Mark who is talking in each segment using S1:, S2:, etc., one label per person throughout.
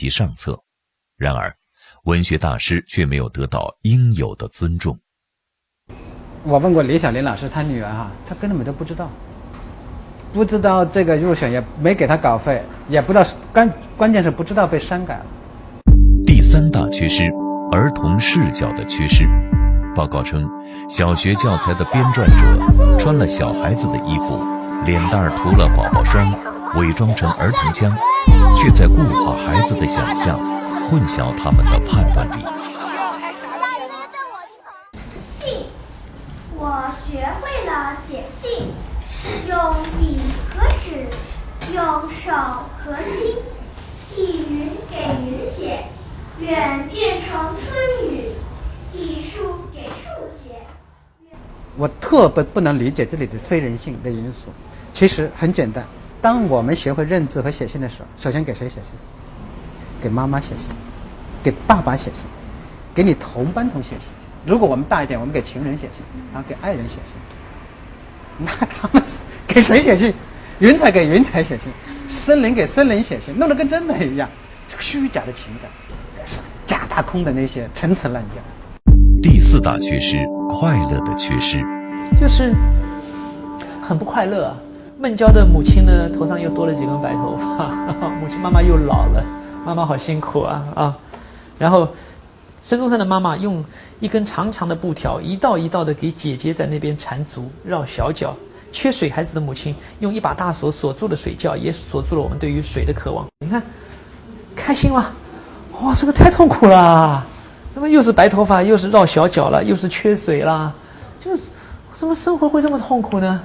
S1: 及上策。然而，文学大师却没有得到应有的尊重。
S2: 我问过李小林老师，他女儿他根本都不知道这个入选，也没给他稿费，也不知道关键是不知道被删改了。
S1: 第三大缺失，儿童视角的缺失。报告称，小学教材的编撰者穿了小孩子的衣服，脸蛋涂了宝宝霜，伪装成儿童腔，却在固化孩子的想象，混淆他们的判断力。
S3: 信，我学会了写信，用笔和纸，用手和心，替云给云写，愿变成春雨，替树给树写。
S2: 我特别不能理解这里的非人性的因素。其实很简单，当我们学会认字和写信的时候，首先给谁写信？给妈妈写信，给爸爸写信，给你同班同学写信。如果我们大一点，我们给情人写信，然后给爱人写信。那他们是给谁写信？云彩给云彩写信，森林给森林写信，弄得跟真的一样。这个虚假的情感，假大空的那些陈词滥调。
S1: 第四大缺失，快乐的缺失，
S4: 就是很不快乐啊。孟郊的母亲呢，头上又多了几根白头发，母亲妈妈又老了，妈妈好辛苦啊。然后孙中山的妈妈用一根长长的布条，一道一道的给姐姐在那边缠足绕小脚。缺水孩子的母亲用一把大锁锁住了水窖，也锁住了我们对于水的渴望。你看，开心吗？哇，这个太痛苦了。怎么又是白头发，又是绕小脚了，又是缺水啦？就是怎么生活会这么痛苦呢？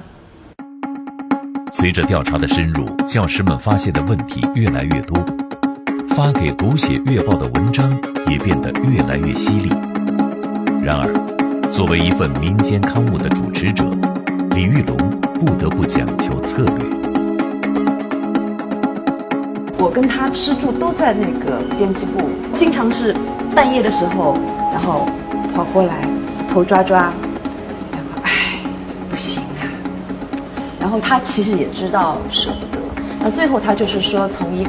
S1: 随着调查的深入，教师们发现的问题越来越多，发给读写月报的文章也变得越来越犀利。然而，作为一份民间刊物的主持者，李玉龙不得不讲求策略。
S5: 我跟他吃住都在那个编辑部，经常是半夜的时候，然后跑过来头抓抓，然后不行啊。然后他其实也知道舍不得，那最后他就是说从一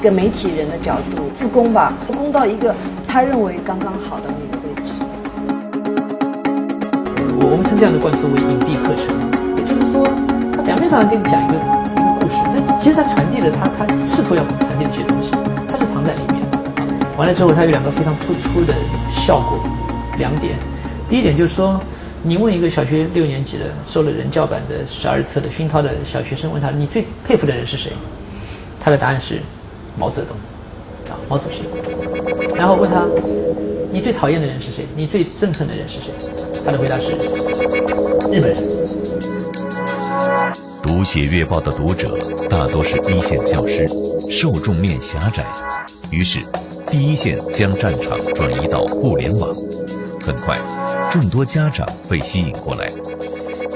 S5: 个媒体人的角度自宫吧，攻到一个他认为刚刚好的那个位置。
S4: 我们称这样的灌输为隐蔽课程，也就是说，他表面上跟你讲一个故事，但其实他传递了他试图要传递的一些东西，它是藏在里面的啊。完了之后，它有两个非常突出的效果，两点。第一点就是说，你问一个小学6年级的受了人教版的12册的熏陶的小学生，问他你最佩服的人是谁？他的答案是毛泽东啊，毛主席。然后问他你最讨厌的人是谁？你最憎恨的人是谁？他的回答是日本人。
S1: 读写月报的读者大多是一线教师，受众面狭窄，于是第一线将战场转移到互联网。很快，众多家长被吸引过来，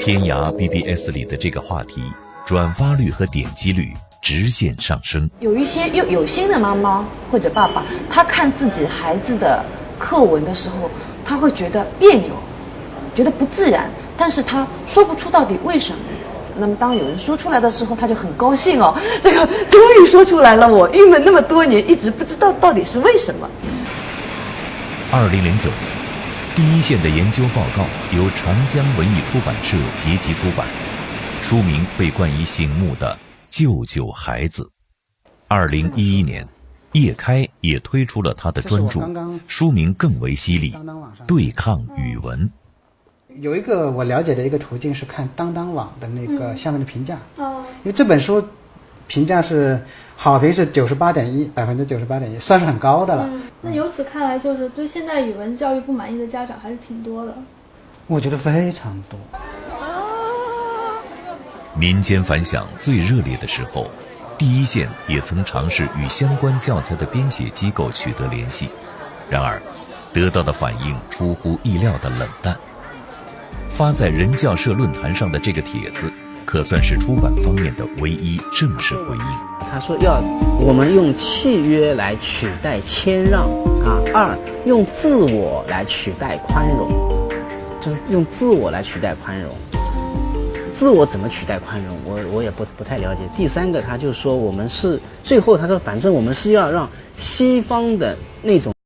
S1: 天涯 BBS 里的这个话题，转发率和点击率直线上升。
S5: 有一些又有心的妈妈或者爸爸，他看自己孩子的课文的时候，他会觉得别扭，觉得不自然，但是他说不出到底为什么。那么当有人说出来的时候，他就很高兴哦，这个终于说出来了，我郁闷那么多年，一直不知道到底是为什么。
S1: 2009年，第一线的研究报告由长江文艺出版社结集出版，书名被冠以醒目的《救救孩子》。2011年，叶开也推出了他的专著，书名更为犀利，《对抗语文》。
S2: 有一个我了解的一个途径是看当当网的那个下面的评价，因为这本书评价是好评是98.1%，98.1%，算是很高的了。
S6: 那由此看来，就是对现代语文教育不满意的家长还是挺多的。
S2: 我觉得非常多。
S1: 民间反响最热烈的时候，第一线也曾尝试与相关教材的编写机构取得联系，然而得到的反应出乎意料的冷淡。发在人教社论坛上的这个帖子，可算是出版方面的唯一正式回应。
S7: 他说我们用契约来取代谦让啊，2用自我来取代宽容，就是用自我来取代宽容。自我怎么取代宽容，我也不太了解。第三个，他就说我们是最后他说，反正我们是要让西方的那种。